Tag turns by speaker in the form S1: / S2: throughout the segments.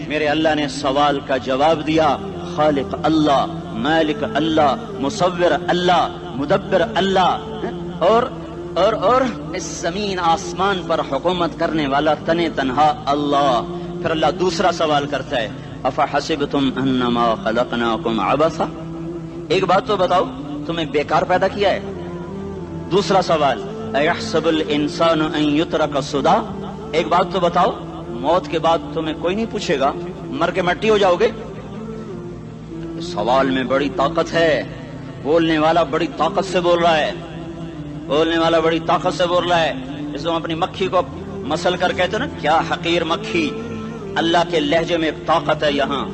S1: میرے اللہ نے سوال کا جواب دیا، خالق اللہ، مالک اللہ، مصور اللہ، مدبر اللہ، اور اس زمین آسمان پر حکومت کرنے والا تنے تنہا اللہ۔ پھر اللہ دوسرا سوال کرتا ہے، افحسبتم انما خلقناکم عبثا، ایک بات تو بتاؤ تمہیں بیکار پیدا کیا ہے؟ دوسرا سوال، ایحسب الانسان ان یترک سدی، ایک بات تو بتاؤ موت کے بعد تمہیں کوئی نہیں پوچھے گا، مر کے مٹی ہو جاؤ گے؟ سوال میں بڑی طاقت ہے، بولنے والا بڑی طاقت سے بول رہا ہے، بولنے والا بڑی طاقت سے بول رہا ہے۔ جس کو اپنی مکھی کو مسل کر کہتے ہیں نا، کیا حقیر مکھی، اللہ کے لہجے میں ایک طاقت ہے یہاں۔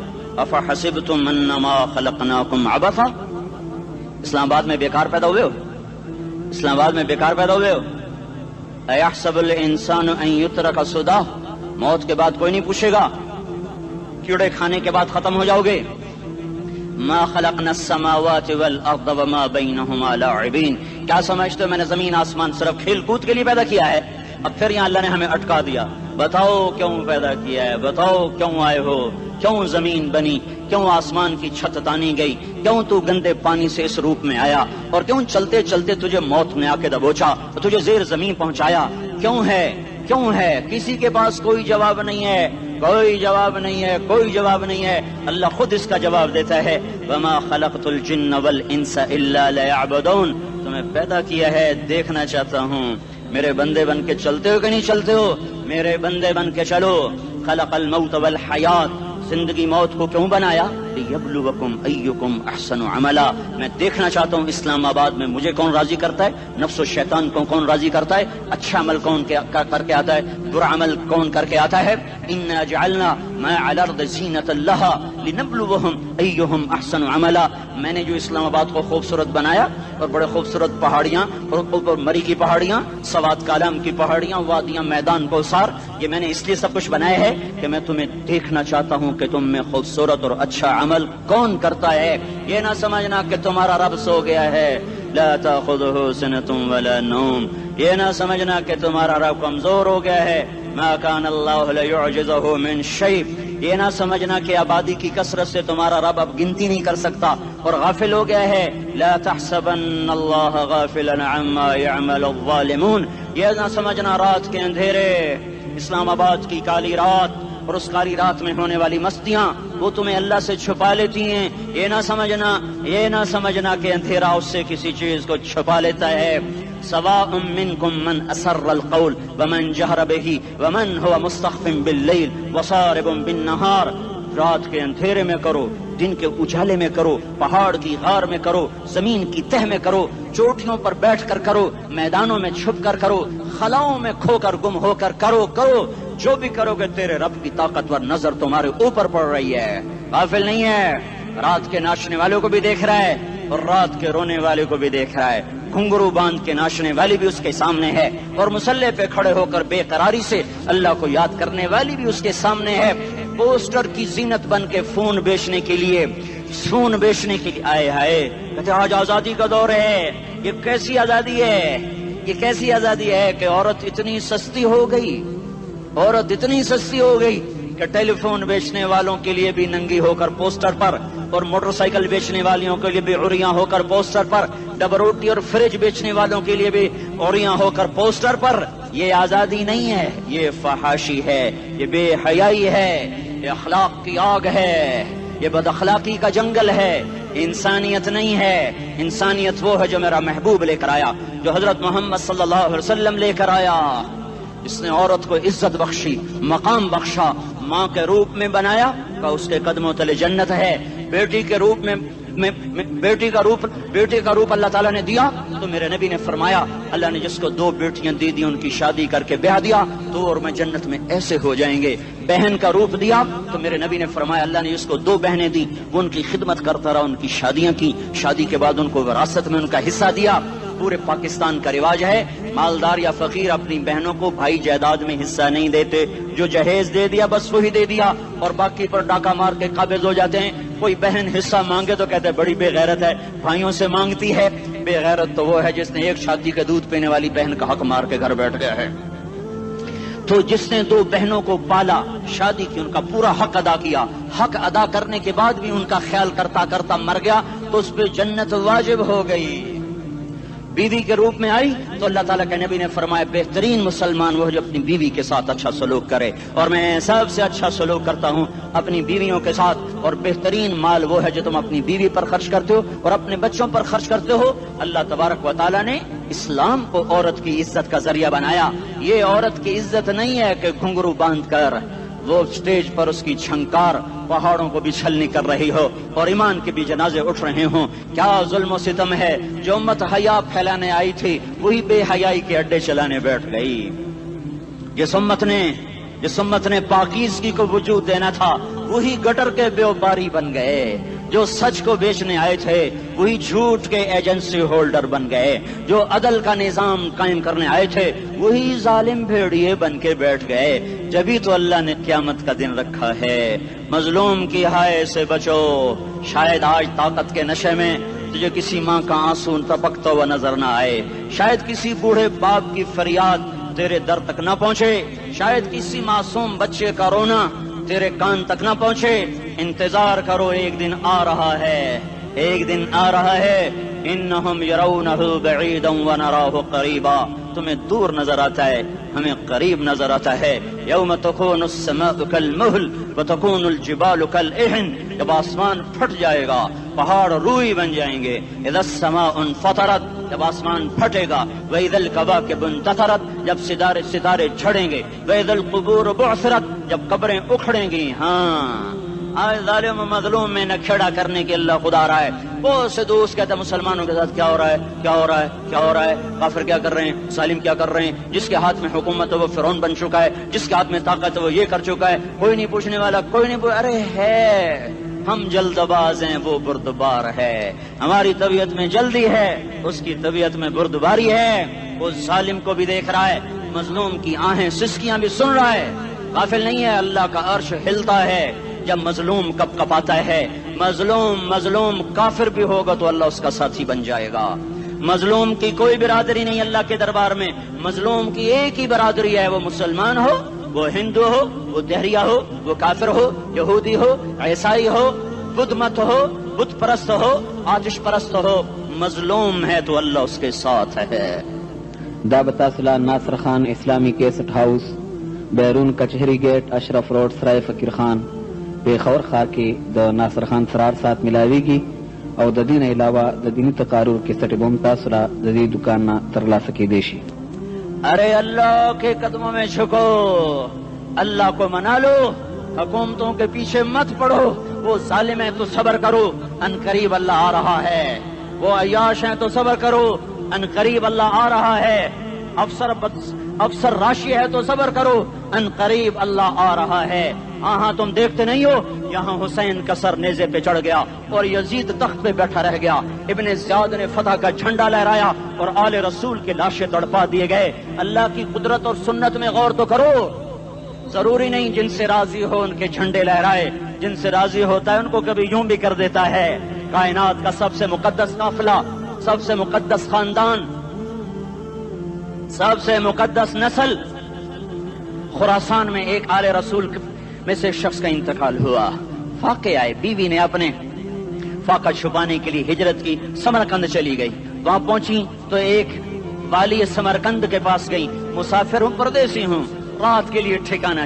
S1: افحسبتم انما خلقناکم عبثا، اسلام آباد میں بیکار پیدا ہوئے ہو؟ اسلام آباد میں بیکار پیدا ہوئے ہو؟ ایحسب الانسان ان یترک سدی، موت کے بعد کوئی نہیں پوچھے گا، کیڑے کھانے کے بعد ختم ہو جاؤ گے۔ ما خلقنا السماوات والارض وما بینہما لاعبین، کیا سمجھتے ہو میں نے زمین آسمان صرف کھیل کود کے لیے پیدا کیا ہے؟ اب پھر یہاں اللہ نے ہمیں اٹکا دیا، بتاؤ کیوں پیدا کیا ہے، بتاؤ کیوں آئے ہو، کیوں زمین بنی، کیوں آسمان کی چھت تانی گئی، کیوں تو گندے پانی سے اس روپ میں آیا، اور کیوں چلتے چلتے تجھے موت نے آ کے دبوچا، تجھے زیر زمین پہنچایا، کیوں ہے، کیوں ہے؟ کسی کے پاس کوئی جواب نہیں ہے، کوئی جواب نہیں ہے، کوئی جواب نہیں ہے، اللہ خود اس کا جواب دیتا ہے، وما خلقت الجن والانس الا لیعبدون، تمہیں پیدا کیا ہے دیکھنا چاہتا ہوں میرے بندے بن کے چلتے ہو کہ نہیں چلتے ہو، میرے بندے بن کے چلو۔ خلق الموت والحیات، زندگی موت کو کیوں بنایا؟ لیبلوکم ایکم احسن عملا، میں دیکھنا چاہتا ہوں اسلام آباد میں مجھے کون راضی کرتا ہے، نفس و شیطان کو کون راضی کرتا ہے، اچھا عمل کون کر کے آتا ہے، برا عمل کون کر کے آتا ہے۔ انا جعلنا ما علی الارض زینۃ لها لنبلوہم ایہم احسن عملا، میں نے جو اسلام آباد کو خوبصورت بنایا، اور بڑے خوبصورت پہاڑیاں، اور اوپر مری کی پہاڑیاں، سوات کالام کی پہاڑیاں، وادیاں، میدان کوثر، یہ میں نے اس لیے سب کچھ بنایا ہے کہ میں تمہیں دیکھنا چاہتا ہوں کہ تم میں خوبصورت اور اچھا عمل کون کرتا ہے۔ یہ نہ سمجھنا کہ تمہارا رب سو گیا ہے، لا تأخذہ سنۃ ولا نوم، یہ نہ سمجھنا کہ تمہارا رب کمزور ہو گیا ہے، ما کان اللہ لیعجزہ من شیء، یہ نہ سمجھنا کہ آبادی کی کثرت سے تمہارا رب اب گنتی نہیں کر سکتا اور غافل ہو گیا ہے، لا تحسبن اللہ غافلا عما يعمل الظالمون، یہ نہ سمجھنا رات کے اندھیرے، اسلام آباد کی کالی رات اور اس کالی رات میں ہونے والی مستیاں وہ تمہیں اللہ سے چھپا لیتی ہیں، یہ نہ سمجھنا کہ اندھیرا اس سے کسی چیز کو چھپا لیتا ہے۔ سواء منکم من اسر القول ومن جہر بہ ومن هو مستخف باللیل وصارب بالنہار، رات کے اندھیرے میں کرو، دن کے اجالے میں کرو، پہاڑ کی غار میں کرو، زمین کی تہ میں کرو، چوٹیوں پر بیٹھ کر کرو، میدانوں میں چھپ کر کرو، خلاؤں میں کھو کر گم ہو کر کرو، جو بھی کرو گے تیرے رب کی طاقتور نظر تمہارے اوپر پڑ رہی ہے، غافل نہیں ہے، رات کے ناچنے والوں کو بھی دیکھ رہا ہے اور رات کے رونے والے کو بھی دیکھ رہا ہے، گھنگرو باندھ کے ناچنے والی بھی اس کے سامنے ہے اور مسلح پہ کھڑے ہو کر بے قراری سے اللہ کو یاد کرنے والی بھی اس کے سامنے ہے۔ پوسٹر کی زینت بن کے فون بیچنے کے لیے آئے ہائے کہتے آج آزادی کا دور ہے، یہ کیسی آزادی ہے، یہ کیسی آزادی ہے کہ عورت اتنی سستی ہو گئی کہ ٹیلی فون بیچنے والوں کے لیے بھی ننگی ہو کر پوسٹر پر، اور موٹر سائیکل بیچنے والوں کے لیے بھی عریاں ہو کر پوسٹر پر، ڈبل روٹی اور فریج بیچنے والوں کے لیے بھی عریاں ہو کر پوسٹر پر۔ یہ آزادی نہیں ہے، یہ فحاشی ہے، یہ بے حیائی ہے، یہ اخلاق کی آگ ہے، یہ بد اخلاقی کا جنگل ہے، انسانیت نہیں ہے۔ انسانیت وہ ہے جو میرا محبوب لے کر آیا، جو حضرت محمد صلی اللہ علیہ وسلم لے کر آیا، اس نے عورت کو عزت بخشی، مقام بخشا، ماں کے روپ میں بنایا کہ اس کے قدموں تلے جنت ہے، بیٹی کے روپ میں بیٹی کا روپ اللہ تعالیٰ نے دیا تو میرے نبی نے فرمایا اللہ نے جس کو 2 بیٹیاں دی ان کی شادی کر کے بیاہ دیا تو اور میں جنت میں ایسے ہو جائیں گے۔ بہن کا روپ دیا تو میرے نبی نے فرمایا اللہ نے جس کو 2 بہنیں دی وہ ان کی خدمت کرتا رہا، ان کی شادیاں کی، شادی کے بعد ان کو وراثت میں ان کا حصہ دیا۔ پورے پاکستان کا رواج ہے مالدار یا فقیر اپنی بہنوں کو بھائی جائیداد میں حصہ نہیں دیتے، جو جہیز دے دیا بس وہی دے دیا اور باقی پر ڈاکہ مار کے قابض ہو جاتے ہیں۔ کوئی بہن حصہ مانگے تو کہتے ہیں بڑی بے غیرت ہے، بھائیوں سے مانگتی ہے۔ بے غیرت تو وہ ہے جس نے ایک شادی کا دودھ پینے والی بہن کا حق مار کے گھر بیٹھ گیا ہے۔ تو جس نے دو بہنوں کو پالا، شادی کی، ان کا پورا حق ادا کیا، حق ادا کرنے کے بعد بھی ان کا خیال کرتا کرتا مر گیا تو اس پہ جنت واجب ہو گئی۔ بیوی کے روپ میں آئی تو اللہ تعالیٰ کے نبی نے فرمایا بہترین مسلمان وہ جو اپنی بیوی کے ساتھ اچھا سلوک کرے، اور میں سب سے اچھا سلوک کرتا ہوں اپنی بیویوں کے ساتھ، اور بہترین مال وہ ہے جو تم اپنی بیوی پر خرچ کرتے ہو اور اپنے بچوں پر خرچ کرتے ہو۔ اللہ تبارک و تعالیٰ نے اسلام کو عورت کی عزت کا ذریعہ بنایا۔ یہ عورت کی عزت نہیں ہے کہ گھنگرو باندھ کر وہ اسٹیج پر اس کی چھنکار پہاڑوں کو بھی چھلنی کر رہی ہو اور ایمان کے بھی جنازے اٹھ رہے ہوں۔ کیا ظلم و ستم ہے، جو امت حیا پھیلانے آئی تھی وہی بے حیائی کے اڈے چلانے بیٹھ گئی۔ جس امت نے پاکیزگی کو وجود دینا تھا وہی گٹر کے بیوپاری بن گئے۔ جو سچ کو بیچنے آئے تھے وہی جھوٹ کے ایجنسی ہولڈر بن گئے۔ جو عدل کا نظام قائم کرنے آئے تھے وہی ظالم بھیڑیے بن کے بیٹھ گئے۔ جبھی تو اللہ نے قیامت کا دن رکھا ہے۔ مظلوم کی ہائے سے بچو، شاید آج طاقت کے نشے میں تجھے کسی ماں کا آنسو ٹپکتا ہوا نظر نہ آئے، شاید کسی بوڑھے باپ کی فریاد تیرے در تک نہ پہنچے، شاید کسی معصوم بچے کا رونا تیرے کان تک نہ پہنچے۔ انتظار کرو، ایک دن آ رہا ہے، ایک دن آ رہا ہے۔ انہم یرونہ بعیدا ونراہ قریبا، تمہیں دور نظر آتا ہے، ہمیں قریب نظر آتا ہے۔ یوم تکون السماء کالمہل وتکون الجبال کالعہن، جب آسمان پھٹ جائے گا پہاڑ روئی بن جائیں گے۔ اذا السماء انفطرت، جب آسمان پھٹے گا۔ واذا الکواکب انتثرت، جب ستارے جھڑیں گے۔ واذا القبور بعثرت، جب قبریں اکھڑیں گی۔ ہاں آج ظالم و مظلوم میں نہ کھیڑا کرنے کے اللہ خدا رہا ہے۔ بہت سے دوست کہتے ہیں مسلمانوں کے ساتھ کیا ہو رہا ہے، کیا ہو رہا ہے، کیا ہو رہا ہے، کافر کیا کر رہے ہیں، ظالم کیا کر رہے ہیں، جس کے ہاتھ میں حکومت ہے وہ فرعون بن چکا ہے، جس کے ہاتھ میں طاقت ہے وہ یہ کر چکا ہے، کوئی نہیں پوچھنے والا، کوئی نہیں ارے ہے، ہم جلد باز ہیں وہ بردبار ہے۔ ہماری طبیعت میں جلدی ہے، اس کی طبیعت میں بردباری ہے۔ وہ ظالم کو بھی دیکھ رہا ہے، مظلوم کی آہیں سسکیاں بھی سن رہا ہے، غافل نہیں ہے۔ اللہ کا عرش ہلتا ہے جب مظلوم کپ کپاتا ہے۔ مظلوم کافر بھی ہوگا تو اللہ اس کا ساتھی بن جائے گا۔ مظلوم کی کوئی برادری نہیں اللہ کے دربار میں، مظلوم کی ایک ہی برادری ہے، وہ مسلمان ہو، وہ ہندو ہو، وہ دہریہ ہو، وہ کافر ہو، یہودی ہو، عیسائی ہو، بدھ مت ہو، بت پرست ہو، آتش پرست ہو، مظلوم ہے تو اللہ اس کے ساتھ ہے۔
S2: دابتاسلہ ناصر خان اسلامی کیسٹ ہاؤس، بیرون کچہری گیٹ، اشرف روڈ، سرائے فقیر خان، پیښور ښار کې د ناصر خان سرار سات ملاویږي او د دې نه علاوه د دیني تقارر کیسټ بم تاسو را د دې دکان نه ترلاسه کیدی شي۔
S1: ارے اللہ کے قدموں میں جھکو، اللہ کو منا لو، حکومتوں کے پیچھے مت پڑو۔ وہ ظالم ہیں تو صبر کرو، ان قریب اللہ آ رہا ہے۔ وہ عیاش ہیں تو صبر کرو، ان قریب اللہ آ رہا ہے۔ افسر راشی ہے تو صبر کرو، ان قریب اللہ آ رہا ہے۔ ہاں تم دیکھتے نہیں ہو، یہاں حسین کا سر نیزے پہ چڑھ گیا اور یزید تخت پہ بیٹھا رہ گیا، ابن زیاد نے فتح کا جھنڈا لہرایا اور آل رسول کے لاشیں تڑپا دیے گئے۔ اللہ کی قدرت اور سنت میں غور تو کرو۔ ضروری نہیں جن سے راضی ہو ان کے جھنڈے لہرائے، جن سے راضی ہوتا ہے ان کو کبھی یوں بھی کر دیتا ہے۔ کائنات کا سب سے مقدس قافلہ، سب سے مقدس خاندان، سب سے مقدس نسل، خراسان میں ایک آل رسول میں سے شخص کا انتقال ہوا۔ فاقے آئے، بیوی نے اپنے فاقہ چھپانے کے لیے ہجرت کی، سمرقند چلی گئی۔ وہاں پہنچی تو ایک والی سمرقند کے پاس گئی، مسافر ہوں، پردیسی ہوں، رات کے لیے ٹھکانا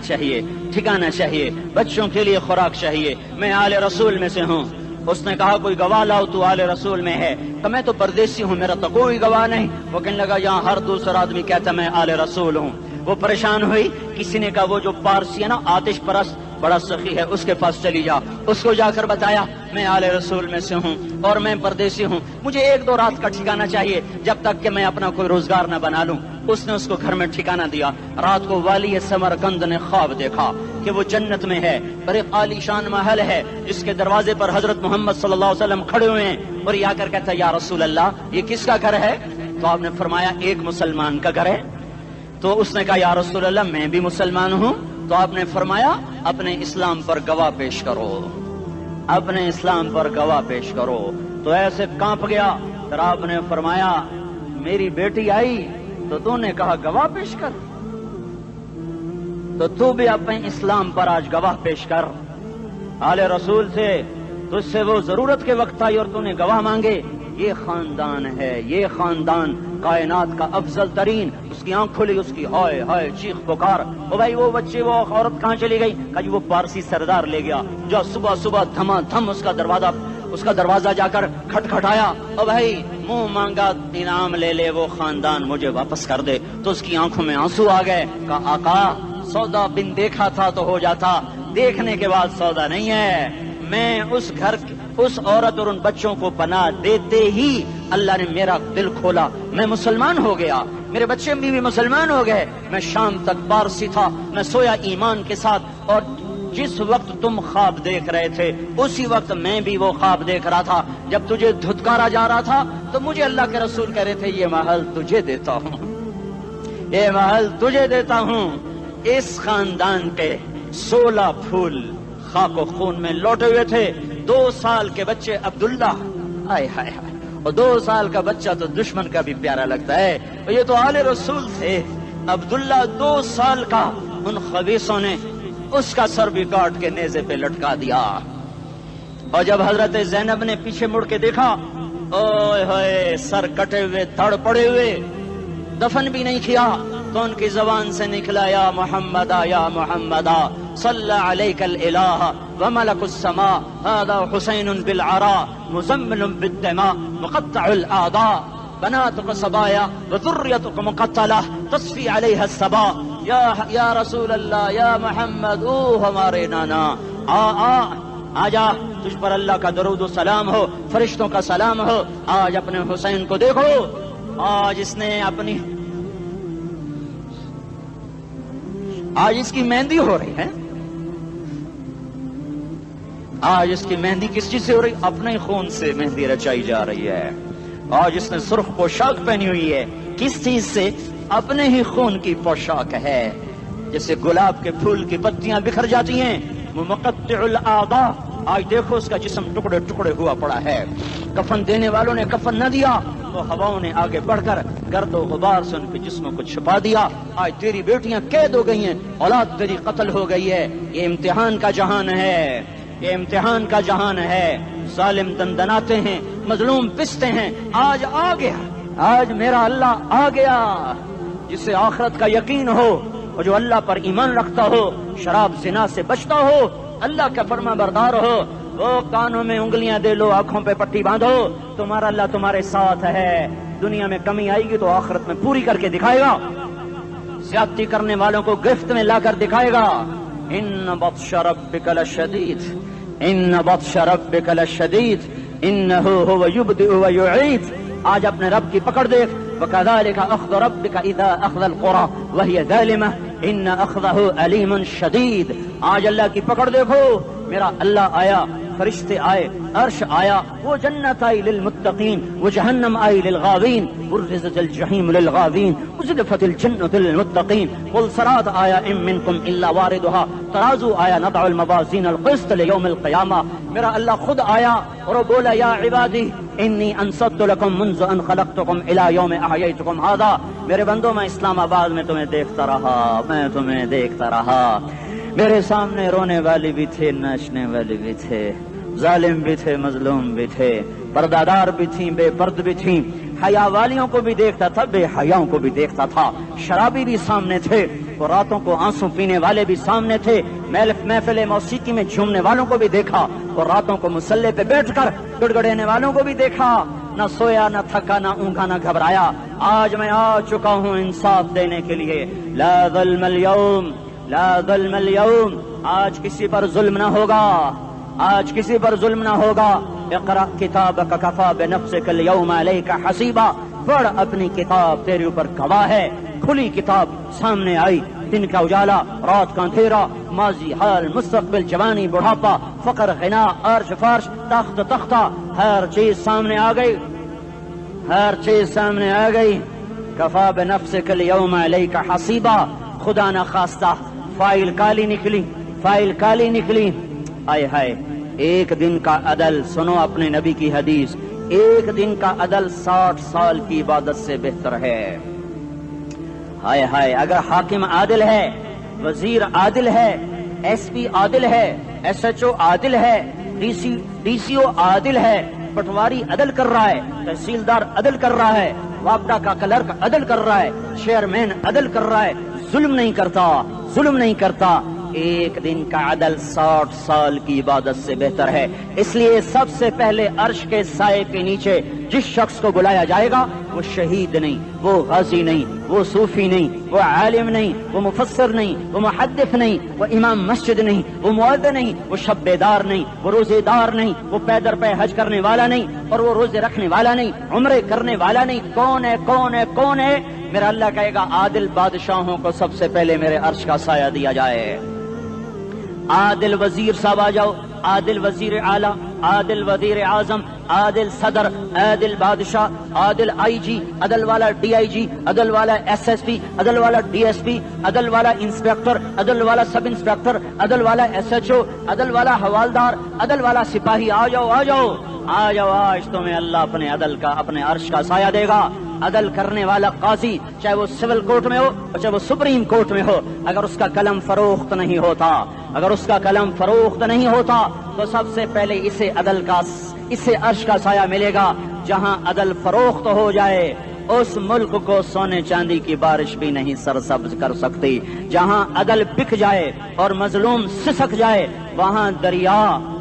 S1: چاہیے، بچوں کے لیے خوراک چاہیے، میں آل رسول میں سے ہوں۔ اس نے کہا کوئی گواہ لاؤ، تو آل رسول میں ہے؟ کہ میں تو پردیسی ہوں، میرا تو کوئی گواہ نہیں۔ وہ کہنے لگا یہاں ہر دوسرا آدمی کہتا میں آل رسول ہوں۔ وہ پریشان ہوئی، کسی نے کہا وہ جو پارسی ہے نا آتش پرست بڑا سخی ہے، اس کے پاس چلی جا۔ اس کو جا کر بتایا میں آل رسول میں سے ہوں اور میں پردیسی ہوں، مجھے 1-2 رات کا ٹھکانہ چاہیے جب تک کہ میں اپنا کوئی روزگار نہ بنا لوں۔ اس نے اس کو گھر میں ٹھکانہ دیا۔ رات کو والی سمرقند نے خواب دیکھا کہ وہ جنت میں ہے، بڑے عالی شان محل ہے، جس کے دروازے پر حضرت محمد صلی اللہ علیہ وسلم کھڑے ہوئے ہیں، اور یہ آ کر کہتا ہے یا رسول اللہ یہ کس کا گھر ہے؟ تو آپ نے فرمایا ایک مسلمان کا گھر ہے۔ تو اس نے کہا یا رسول اللہ میں بھی مسلمان ہوں۔ تو آپ نے فرمایا اپنے اسلام پر گواہ پیش کرو، اپنے اسلام پر گواہ پیش کرو۔ تو ایسے کانپ گیا۔ پھر آپ نے فرمایا میری بیٹی آئی تو نے کہا گواہ پیش کر۔ تو تو بھی اپنے اسلام پر آج گواہ پیش کر. آل رسول سے تجھ سے وہ ضرورت کے وقت آئی اور تو نے گواہ مانگے. یہ خاندان ہے، یہ خاندان کائنات کا افضل ترین. اس کی آنکھ کھلی، اس کی ہائے ہائے چیخ پکار. او بھائی وہ بچے وہ عورت کہاں چلی گئی؟ کہا جی وہ پارسی سردار لے گیا. جو صبح صبح دھما دھم اس کا دروازہ جا کر کھٹکھٹایا. او بھائی منہ مانگا انعام لے لے، وہ خاندان مجھے واپس کر دے. تو اس کی آنکھوں میں آنسو آ گئے. کہا آقا سودا بن دیکھا تھا تو ہو جاتا، دیکھنے کے بعد سودا نہیں ہے. میں اس گھر اس عورت اور ان بچوں کو پناہ دیتے ہی اللہ نے میرا دل کھولا، میں مسلمان ہو گیا، میرے بچے بھی مسلمان ہو گئے. میں شام تک پارسی تھا، میں سویا ایمان کے ساتھ، اور جس وقت تم خواب دیکھ رہے تھے اسی وقت میں بھی وہ خواب دیکھ رہا تھا. جب تجھے دھتکارا جا رہا تھا تو مجھے اللہ کے رسول کہہ رہے تھے یہ محل تجھے دیتا ہوں، یہ محل تجھے دیتا ہوں. اس خاندان کے 16 پھول خاک و خون میں لوٹے ہوئے تھے. 2 سال کے بچے عبداللہ، ہائے ہائے ہائے، اور 2 سال کا بچہ تو دشمن کا بھی پیارا لگتا ہے. اور یہ تو آل رسول تھے. عبداللہ 2 سال کا، ان خبیثوں نے اس کا سر بھی کاٹ کے نیزے پہ لٹکا دیا. اور جب حضرت زینب نے پیچھے مڑ کے دیکھا، اوئے ہوئے سر کٹے ہوئے دھڑ پڑے ہوئے، دفن بھی نہیں کیا، تو ان کی زبان سے نکلا یا محمد یا محمد صلی علیک الالہ وملک السماء هذا حسین بالعراء مزمل بالدماء مقطع الاعضاء بناتك صبايا وذريتك مقتلہ تصفی علیہ الصبا. یا رسول اللہ یا محمد، او ہمارے نانا، آ جا، تجھ پر اللہ کا درود و سلام ہو، فرشتوں کا سلام ہو. آج اپنے حسین کو دیکھو، آج اس نے آج اس کی مہندی ہو رہی ہے. آج اس کی مہندی کس چیز سے ہو رہی؟ اپنے خون سے مہندی رچائی جا رہی ہے. آج اس نے سرخ پوشاک پہنی ہوئی ہے، کس چیز سے؟ اپنے ہی خون کی پوشاک ہے. جیسے گلاب کے پھول کی پتیاں بکھر جاتی ہیں، وہ مقطع الاعضاء. آج دیکھو اس کا جسم ٹکڑے ٹکڑے ہوا پڑا ہے. کفن دینے والوں نے کفن نہ دیا تو ہواؤں نے آگے بڑھ کر گرد و غبار سے ان کے جسموں کو چھپا دیا. آج تیری بیٹیاں قید ہو گئی ہیں، اولاد تیری قتل ہو گئی ہے. یہ امتحان کا جہان ہے، یہ امتحان کا جہان ہے. ظالم دندناتے ہیں، مظلوم پستے ہیں. آج آ گیا، آج میرا اللہ آ گیا. جسے آخرت کا یقین ہو اور جو اللہ پر ایمان رکھتا ہو، شراب زنا سے بچتا ہو، اللہ کا فرما بردار ہو، وہ کانوں میں انگلیاں دے لو، آنکھوں پہ پٹی باندھو، تمہارا اللہ تمہارے ساتھ ہے. دنیا میں کمی آئے گی تو آخرت میں پوری کر کے دکھائے گا. زیادتی کرنے والوں کو گرفت میں لا کر دکھائے گا. ان بطش ربک لشدید، ان بطش ربک لشدید انہ هو یبدئ ویعید. آج اپنے رب کی پکڑ دیکھ. وکذالک اخذ ربک اذا اخذ القری وہی ظالمہ ان اخذہ علیم شدید. آج اللہ کی پکڑ دیکھو. میرا اللہ آیا، فرشتے آئے، عرش آیا، وہ جنت آئی للمتقین، وہ جہنم آئی للغاوین، برزت الجحیم للغاوین، ازلفت الجنت للمتقین. قل صراط آیا ام منکم الا واردها، ترازو آیا نضع الموازین القسط لیوم القیامہ. میرا اللہ خود آیا اور وہ بولا یا عبادی انی انصت لکم منذ ان خلقتکم الی یوم احییتکم ھذا. میرے بندوں، میں اسلام آباد میں تمہیں دیکھتا رہا، میں تمہیں دیکھتا رہا. میرے سامنے رونے والی بھی تھے، ناچنے والے بھی تھے، ظالم بھی تھے، مظلوم بھی تھے، پردادار بھی تھیں، بے پرد بھی تھیں. حیا والیوں کو بھی دیکھتا تھا، بے حیاؤں کو بھی دیکھتا تھا. شرابی بھی سامنے تھے، اور راتوں کو آنسو پینے والے بھی سامنے تھے. محفل موسیقی میں جھومنے والوں کو بھی دیکھا، اور راتوں کو مسلح پہ بیٹھ کر گڑگڑانے والوں کو بھی دیکھا. نہ سویا، نہ تھکا، نہ اونگا، نہ گھبرایا. آج میں آ چکا ہوں انصاف دینے کے لیے. لا ظلم اليوم، لا ظلم اليوم. آج کسی پر ظلم نہ ہوگا، آج کسی پر ظلم نہ ہوگا. اقرأ کتابک کفا بنفسک اليوم علیک حسیبا. پڑھ اپنی کتاب، تیرے اوپر گواہ ہے. کھلی کتاب سامنے آئی. دن کا اجالا، رات کا اندھیرا، ماضی، حال، مستقبل، جوانی، بڑھاپا، فقر، غنا، عرش، فرش، تخت، تختہ، ہر چیز سامنے آ گئی، ہر چیز سامنے آ گئی. کفا بنفسک اليوم علیک حسیبا. خدا نہ خواستہ فائل کالی نکلی، فائل کالی نکلی. آئے ہائے، ایک دن کا عدل، سنو اپنے نبی کی حدیث، ایک دن کا عدل 60 سال کی عبادت سے بہتر ہے. ہائے ہائے، اگر حاکم عادل ہے وزیر عادل ہے، ایس پی عادل ہے، ایس ایچ او عادل ہے، ڈی سی او عادل ہے، پٹواری عدل کر رہا ہے، تحصیلدار عدل کر رہا ہے، وابڈا کا کلرک عدل کر رہا ہے، چیئرمین عدل کر رہا ہے، ظلم نہیں کرتا، ظلم نہیں کرتا. ایک دن کا عدل 60 سال کی عبادت سے بہتر ہے. اس لیے سب سے پہلے عرش کے سائے کے نیچے جس شخص کو بلایا جائے گا وہ شہید نہیں، وہ غازی نہیں، وہ صوفی نہیں، وہ عالم نہیں، وہ مفسر نہیں، وہ محدث نہیں، وہ امام مسجد نہیں، وہ مؤذن نہیں، وہ شب بیدار نہیں، وہ روزے دار نہیں، وہ پیدر پہ حج کرنے والا نہیں، اور وہ روزے رکھنے والا نہیں، عمرے کرنے والا نہیں. کون ہے کون ہے کون ہے؟ میرا اللہ کہے گا عادل بادشاہوں کو سب سے پہلے میرے عرش کا سایہ دیا جائے. عادل وزیر صاحب آ جاؤ، عادل وزیر اعلیٰ، عادل وزیر اعظم، عادل صدر، عادل بادشاہ، عادل آئی جی، عدل والا ڈی آئی جی، عدل والا ایس ایس پی، عدل والا ڈی ایس پی، عدل والا انسپیکٹر، عدل والا سب انسپیکٹر، عدل والا ایس ایچ او، عدل والا حوالدار، عدل والا سپاہی. آ جاؤ آ جاؤ آ جاؤ، آج تمہیں اللہ اپنے عدل کا، اپنے عرش کا سایہ دے گا. عدل کرنے والا قاضی، چاہے وہ سول کورٹ میں ہو اور چاہے وہ سپریم کورٹ میں ہو، اگر اس کا قلم فروخت نہیں ہوتا، اگر اس کا قلم فروخت نہیں ہوتا تو سب سے پہلے اسے عرش کا سایہ ملے گا. جہاں عدل فروخت ہو جائے اس ملک کو سونے چاندی کی بارش بھی نہیں سرسبز کر سکتی. جہاں عدل بک جائے اور مظلوم سسک جائے وہاں دریا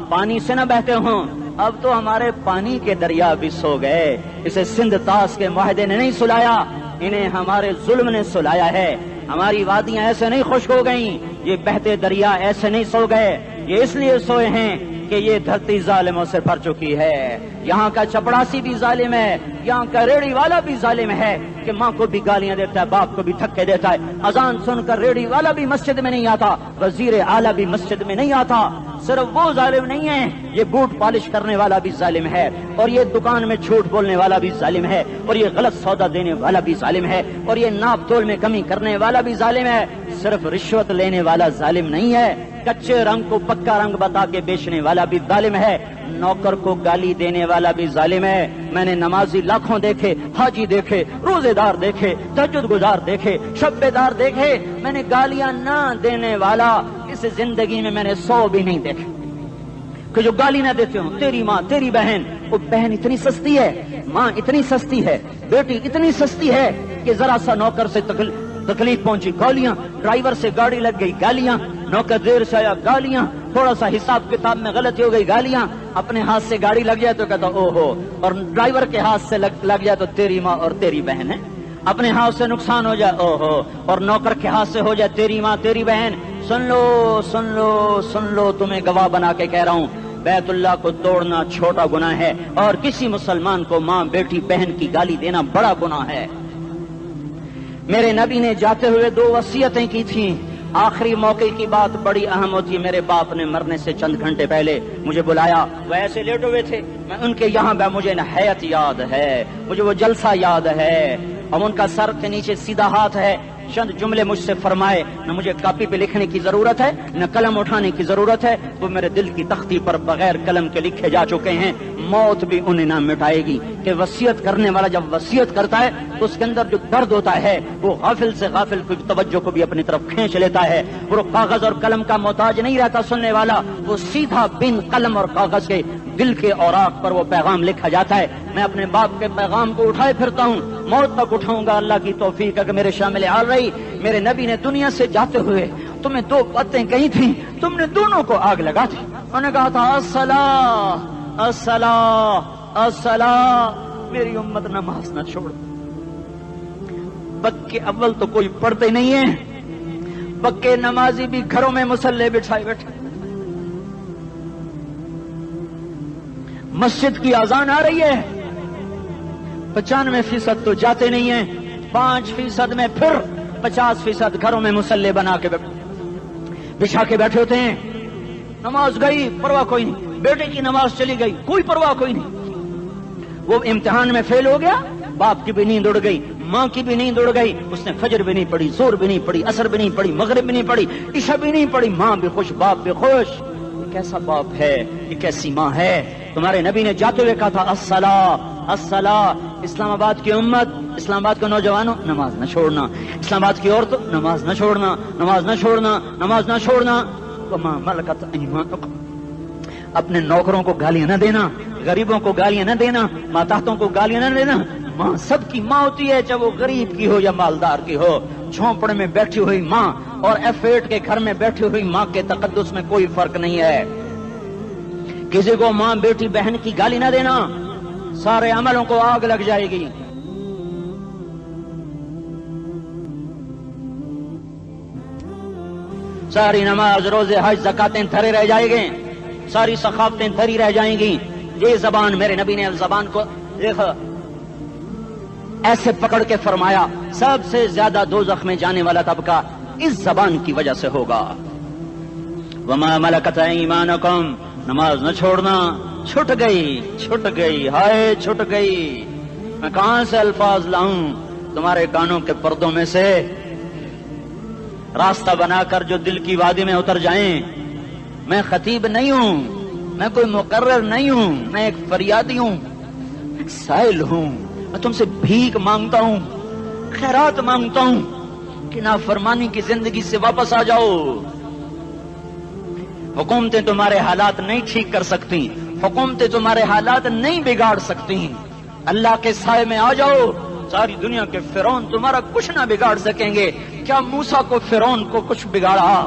S1: پانی سے نہ بہتے ہوں. اب تو ہمارے پانی کے دریا بھی سو گئے. اسے سندھ طاس کے معاہدے نے نہیں سلایا، انہیں ہمارے ظلم نے سلایا ہے. ہماری وادیاں ایسے نہیں خشک ہو گئیں، یہ بہتے دریا ایسے نہیں سو گئے. یہ اس لیے سوئے ہیں کہ یہ دھرتی ظالموں سے بھر چکی ہے. یہاں کا چپڑاسی بھی ظالم ہے، یہاں کا ریڑھی والا بھی ظالم ہے کہ ماں کو بھی گالیاں دیتا ہے، باپ کو بھی دھکے دیتا ہے. اذان سن کر ریڑھی والا بھی مسجد میں نہیں آتا، وزیر اعلیٰ بھی مسجد میں نہیں آتا. صرف وہ ظالم نہیں ہے، یہ بوٹ پالش کرنے والا بھی ظالم ہے، اور یہ دکان میں جھوٹ بولنے والا بھی ظالم ہے، اور یہ غلط سودا دینے والا بھی ظالم ہے، اور یہ ناپ تول میں کمی کرنے والا بھی ظالم ہے. صرف رشوت لینے والا ظالم نہیں ہے، کچے رنگ کو پکا رنگ بتا کے بیچنے والا بھی ظالم ہے، نوکر کو گالی دینے والا بھی ظالم ہے. میں نے نمازی لاکھوں دیکھے، حاجی دیکھے، روزے دار دیکھے، تہجد گزار دیکھے، شب بیدار دیکھے. میں نے گالیاں نہ دینے والا اس زندگی میں نے 100 بھی نہیں دیکھے کہ جو گالی نہ دیتے ہوں. تیری ماں، تیری بہن، وہ بہن اتنی سستی ہے، ماں اتنی سستی ہے، بیٹی اتنی سستی ہے کہ ذرا سا نوکر سے تکلیف پہنچی گالیاں، ڈرائیور سے گاڑی لگ گئی گالیاں، نوکر دیر سے آیا گالیاں، تھوڑا سا حساب کتاب میں غلطی ہو گئی گالیاں. اپنے ہاتھ سے گاڑی لگ جائے تو کہتا او ہو، اور ڈرائیور کے ہاتھ سے لگ جائے تو تیری ماں اور تیری بہن ہے. اپنے ہاتھ سے نقصان ہو جائے او ہو، اور نوکر کے ہاتھ سے ہو جائے تیری ماں تیری بہن. سن لو سن لو سن لو، تمہیں گواہ بنا کے کہہ رہا ہوں، بیت اللہ کو توڑنا چھوٹا گناہ ہے، اور کسی مسلمان کو ماں، بیٹی، بہن کی گالی دینا بڑا گناہ ہے. میرے نبی نے جاتے ہوئے 2 وصیتیں کی تھیں. آخری موقع کی بات بڑی اہم ہوتی ہے. میرے باپ نے مرنے سے چند گھنٹے پہلے مجھے بلایا، وہ ایسے لیٹے ہوئے تھے، میں ان کے یہاں مجھے نہایت یاد ہے، مجھے وہ جلسہ یاد ہے، اور ان کا سر کے نیچے سیدھا ہاتھ ہے. چند جملے مجھ سے فرمائے، نہ مجھے کاپی پہ لکھنے کی ضرورت ہے نہ قلم اٹھانے کی ضرورت ہے، وہ میرے دل کی تختی پر بغیر قلم کے لکھے جا چکے ہیں. موت بھی انہیں نہ مٹائے گی کہ وصیت کرنے والا جب وصیت کرتا ہے تو اس کے اندر جو درد ہوتا ہے وہ غافل سے غافل کی توجہ کو بھی اپنی طرف کھینچ لیتا ہے. وہ کاغذ اور قلم کا محتاج نہیں رہتا سننے والا، وہ سیدھا بن قلم اور کاغذ کے دل کے اوراق پر وہ پیغام لکھا جاتا ہے. میں اپنے باپ کے پیغام کو اٹھائے پھرتا ہوں، موت تک اٹھاؤں گا. اللہ کی توفیق ہے کہ میرے شامل حال رہی. میرے نبی نے دنیا سے جاتے ہوئے تمہیں 2 باتیں کہی تھیں، تم نے دونوں کو آگ لگا دی. انہوں نے کہا تھا الصلاۃ الصلاۃ الصلاۃ، میری امت نماز نہ چھوڑ. پکے اول تو کوئی پڑھتے نہیں ہیں، پکے نمازی بھی گھروں میں مصلے بٹھائے بیٹھے. مسجد کی اذان آ رہی ہے، 95% تو جاتے نہیں ہیں، 5% میں پھر 50% گھروں میں مصلے بنا کے بچھا کے بیٹھے ہوتے ہیں. نماز گئی پرواہ کوئی نہیں، بیٹے کی نماز چلی گئی کوئی پرواہ کوئی نہیں. وہ امتحان میں فیل ہو گیا، باپ کی بھی نیند اڑ گئی، ماں کی بھی نیند اڑ گئی، اس نے فجر بھی نہیں پڑھی، ظہر بھی نہیں پڑھی، عصر بھی نہیں پڑھی، مغرب بھی نہیں پڑھی، عشاء بھی نہیں پڑھی. ماں بھی خوش، باپ بھی خوش. یہ کیسا باپ ہے، یہ کیسی ماں ہے. تمہارے نبی نے جاتے ہوئے کہا تھا الصلاۃ الصلاۃ. اسلام آباد کی امت اسلام آباد کے نوجوانوں نماز نہ چھوڑنا، اسلام آباد کی عورتوں نماز نہ چھوڑنا، نماز نہ چھوڑنا، نماز نہ چھوڑنا۔ وما ملکت ایمانکم، اپنے نوکروں کو گالیاں نہ دینا، غریبوں کو گالیاں نہ دینا، ماتحتوں کو گالیاں نہ دینا۔ ماں سب کی ماں ہوتی ہے، چاہے وہ غریب کی ہو یا مالدار کی ہو۔ جھونپڑے میں بیٹھی ہوئی ماں اور F8 کے گھر میں بیٹھی ہوئی ماں کے تقدس میں کوئی فرق نہیں ہے۔ کسی کو ماں بیٹی بہن کی گالی نہ دینا، سارے عملوں کو آگ لگ جائے گی۔ ساری نماز روزے حج زکاتیں دھرے رہ جائیں گے، ساری ثقافتیں دھری رہ جائیں گی۔ یہ زبان، میرے نبی نے زبان کو دیکھا ایسے پکڑ کے فرمایا سب سے زیادہ دوزخ میں جانے والا طبقہ اس زبان کی وجہ سے ہوگا۔ وما ملکت ایمانکم، نماز نہ چھوڑنا۔ چھٹ گئی، ہائے چھٹ گئی۔ میں کہاں سے الفاظ لاؤں تمہارے کانوں کے پردوں میں سے، راستہ بنا کر جو دل کی وادی میں اتر جائیں۔ میں خطیب نہیں ہوں، میں کوئی مقرر نہیں ہوں، میں ایک فریادی ہوں، ایک سائل ہوں۔ میں تم سے بھیک مانگتا ہوں، خیرات مانگتا ہوں کہ نافرمانی کی زندگی سے واپس آ جاؤ۔ حکومتیں تمہارے حالات نہیں ٹھیک کر سکتی، حکومتیں تمہارے حالات نہیں بگاڑ سکتی۔ اللہ کے سائے میں آ جاؤ، ساری دنیا کے فرعون تمہارا کچھ نہ بگاڑ سکیں گے۔ کیا موسیٰ کو فرعون کو کچھ بگاڑا؟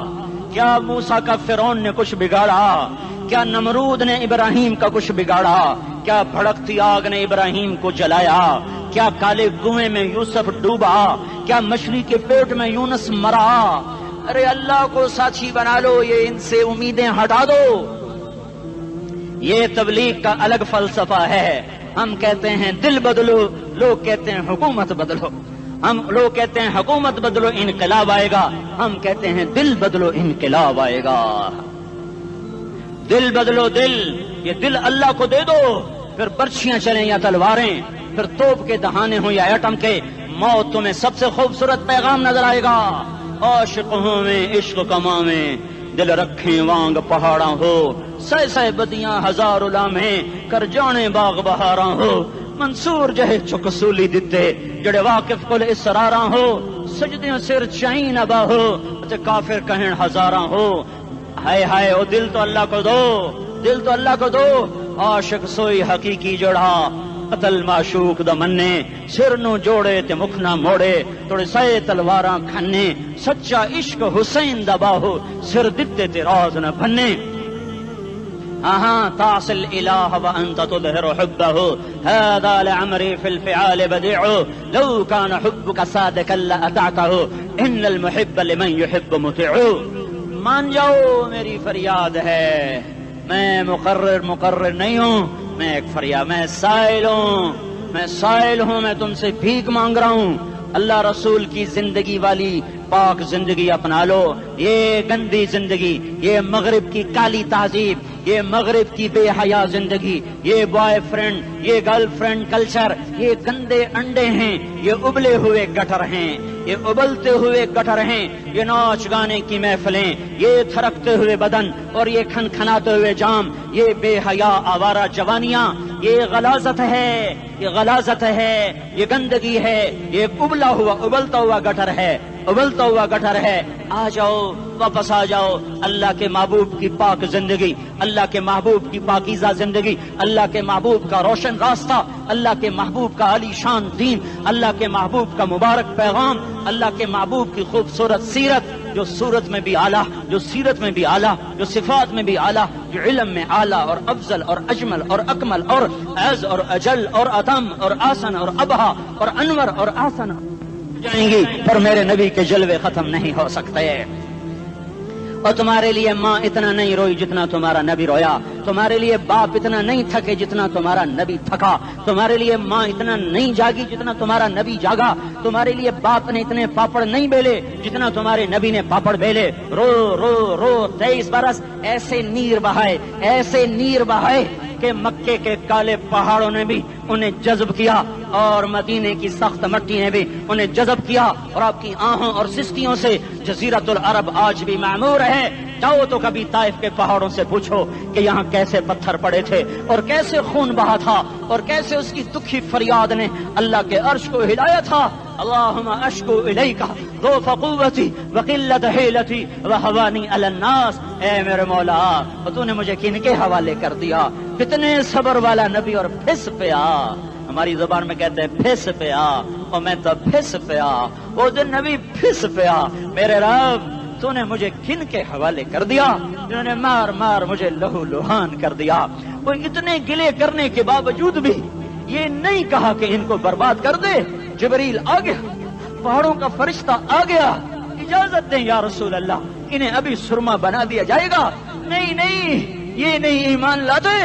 S1: کیا موسیٰ کا فرعون نے کچھ بگاڑا؟ کیا نمرود نے ابراہیم کا کچھ بگاڑا؟ کیا بھڑکتی آگ نے ابراہیم کو جلایا؟ کیا کالے کنویں میں یوسف ڈوبا؟ کیا مچھلی کے پیٹ میں یونس مرا؟ ارے اللہ کو ساتھی بنا لو، یہ ان سے امیدیں ہٹا دو۔ یہ تبلیغ کا الگ فلسفہ ہے۔ ہم کہتے ہیں دل بدلو، لوگ کہتے ہیں حکومت بدلو۔ لوگ کہتے ہیں حکومت بدلو انقلاب آئے گا، ہم کہتے ہیں دل بدلو انقلاب آئے گا۔ دل بدلو، دل، یہ دل اللہ کو دے دو، پھر برچیاں چلیں یا تلواریں، پھر توپ کے دہانے ہوں یا ایٹم کے، موت تمہیں سب سے خوبصورت پیغام نظر آئے گا۔ عاشق ہوں میں عشق کما میں، دل رکھیں وانگ پہاڑاں ہو، سہ بدیاں ہزار لامیں، کر جانے باغ بہاراں ہو، منصور جہے چکسولی دتے، جڑے واقف کل اسراراں ہو، سجدیاں سر چائیں نبا ہو، کافر کہیں ہزاراں ہو۔ ہائے ہائے، او دل تو اللہ کو دو، دل تو اللہ کو دو۔ عاشق سوئی حقیقی جوڑا، قتل معشوق دا مننے، سر نو جوڑے تے مکھ نہ موڑے، توڑے سائے تلواراں کھنے، سچا عشق حسین دا باہو، سر دتے تے راز نہ بھنے۔ تعصي الإله وأنت تظهر حبه، هذا لعمري في الفعال بديع، لو كان حبك صادقا لأطعته، إن المحب لمن يحب مطيع۔ مان جاؤ، میری فریاد ہے، میں مقرر نہیں ہوں، میں ایک فریاد، میں سائل ہوں، میں تم سے بھیک مانگ رہا ہوں۔ اللہ رسول کی زندگی والی پاک زندگی اپنا لو۔ یہ گندی زندگی، یہ مغرب کی کالی تہذیب، یہ مغرب کی بے حیا زندگی، یہ بوائے فرینڈ، یہ گرل فرینڈ کلچر، یہ گندے انڈے ہیں، یہ ابلے ہوئے گٹر ہیں، یہ ابلتے ہوئے گٹر ہیں، یہ ناچ گانے کی محفلیں، یہ تھرکتے ہوئے بدن اور یہ کھنکھناتے ہوئے جام، یہ بے حیا آوارہ جوانیاں، یہ غلاظت ہے، یہ غلاظت ہے، یہ گندگی ہے، یہ ابلتا ہوا گٹر ہے، ابلتا ہوا گٹر ہے۔ آ جاؤ، واپس آ جاؤ، اللہ کے محبوب کی پاک زندگی، اللہ کے محبوب کی پاکیزہ زندگی، اللہ کے محبوب کا روشن راستہ، اللہ کے محبوب کا علی شان دین، اللہ کے محبوب کا مبارک پیغام، اللہ کے محبوب کی خوبصورت سیرت، جو صورت میں بھی اعلیٰ، جو سیرت میں بھی اعلیٰ، جو صفات میں بھی اعلیٰ، جو علم میں اعلیٰ اور افضل اور اجمل اور اکمل اور اعز اور اجل اور اتم اور آسن اور ابہا اور انور اور آسن جائیں گی، پر میرے نبی کے جلوے ختم نہیں ہو سکتے۔ اور تمہارے لیے ماں اتنا نہیں روئی جتنا تمہارا نبی رویا، تمہارے لیے باپ اتنا نہیں تھکے جتنا تمہارا نبی تھکا، تمہارے لیے ماں اتنا نہیں جاگی جتنا تمہارا نبی جاگا، تمہارے لیے باپ نے اتنے پاپڑ نہیں بیلے جتنا تمہارے نبی نے پاپڑ بیلے۔ رو رو رو 23 برس ایسے نیر بہائے کہ مکے کے کالے پہاڑوں نے بھی انہیں جذب کیا اور مدینے کی سخت مٹی نے بھی انہیں جذب کیا، اور آپ کی آہوں اور سسکیوں سے جزیرت العرب آج بھی معمور ہے۔ جاؤ تو کبھی طائف کے پہاڑوں سے پوچھو کہ یہاں کیسے پتھر پڑے تھے اور کیسے خون بہا تھا اور کیسے اس کی دکھی فریاد نے اللہ کے عرش کو ہلایا تھا. اللہم اشکو الیک ضعف قوتی وقلت حیلتی وہوانی علی الناس. اے میرے مولا تو نے مجھے کن کے حوالے کر دیا؟ کتنے صبر والا نبی اور پھس پیا. ہماری زبان میں کہتے ہیں پھس پیا، اور میں تو پھس پیا. وہ دن نبی پھس پیا. میرے رب تو نے مجھے کن کے حوالے کر دیا جنہوں نے مار مار مجھے لہو لہان کر دیا. وہ اتنے گلے کرنے کے باوجود بھی یہ نہیں کہا کہ ان کو برباد کر دے. جبریل آ گیا، پہاڑوں کا فرشتہ آ گیا، اجازت دیں یا رسول اللہ، انہیں ابھی سرما بنا دیا جائے گا. نہیں نہیں، یہ نہیں ایمان لاتے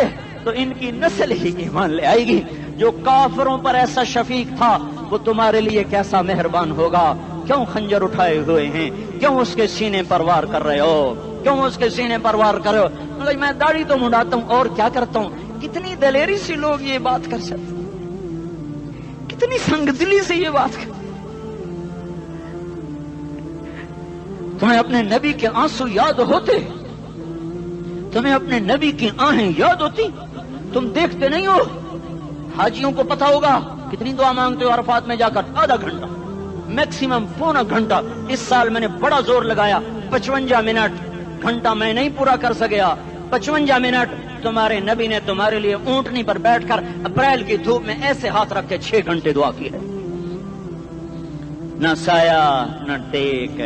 S1: تو ان کی نسل ہی ایمان لے آئے گی. جو کافروں پر ایسا شفیق تھا وہ تمہارے لیے کیسا مہربان ہوگا. کیوں خنجر اٹھائے ہوئے ہیں؟ کیوں اس کے سینے پر وار کر رہے ہو؟ کیوں اس کے سینے پر وار کر رہے ہو؟ میں داڑھی تو منڈاتا ہوں اور کیا کرتا ہوں. کتنی دلیری سے لوگ یہ بات کر سکتے، کتنی سنگ دلی سے یہ بات کر. تمہیں اپنے نبی کے آنسو یاد ہوتے؟ تمہیں اپنے نبی کی آہیں یاد ہوتی؟ تم دیکھتے نہیں ہو؟ حاجیوں کو پتا ہوگا کتنی دعا مانگتے ہو عرفات میں جا کر؟ آدھا گھنٹہ، میکسیمم پونا گھنٹہ. اس سال میں نے بڑا زور لگایا، 55 منٹ. گھنٹہ میں نہیں پورا کر سکیا، 55 منٹ تمہارے نبی نے تمہارے لیے اونٹنی پر بیٹھ کر اپریل کی دھوپ میں ایسے ہاتھ رکھ کے 6 گھنٹے دعا کی ہے. نہ سایہ نہ ٹیک،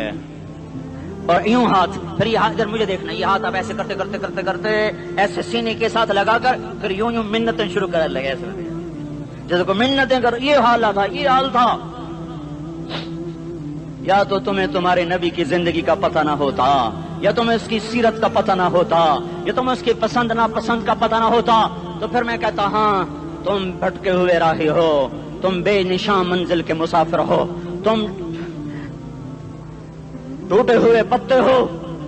S1: اور یوں ہاتھ. پھر یہ ہاتھ ادھر مجھے دیکھنا، یہ ہاتھ آپ ایسے کرتے کرتے کرتے کرتے ایسے سینے کے ساتھ لگا کر پھر یوں یوں منتیں شروع کر لگے ایسے جیسے کو منتیں کر. یہ حال تھا، یہ حال تا. یا تو تمہیں تمہارے نبی کی زندگی کا پتہ نہ ہوتا، یا تمہیں اس کی سیرت کا پتہ نہ ہوتا، یا تمہیں اس کی پسند ناپسند کا پتہ نہ ہوتا. تو پھر میں کہتا ہاں تم بھٹکے ہوئے راہی ہو، تم بے نشان منزل کے مسافر ہو، تم ٹوٹے ہوئے پتے ہو.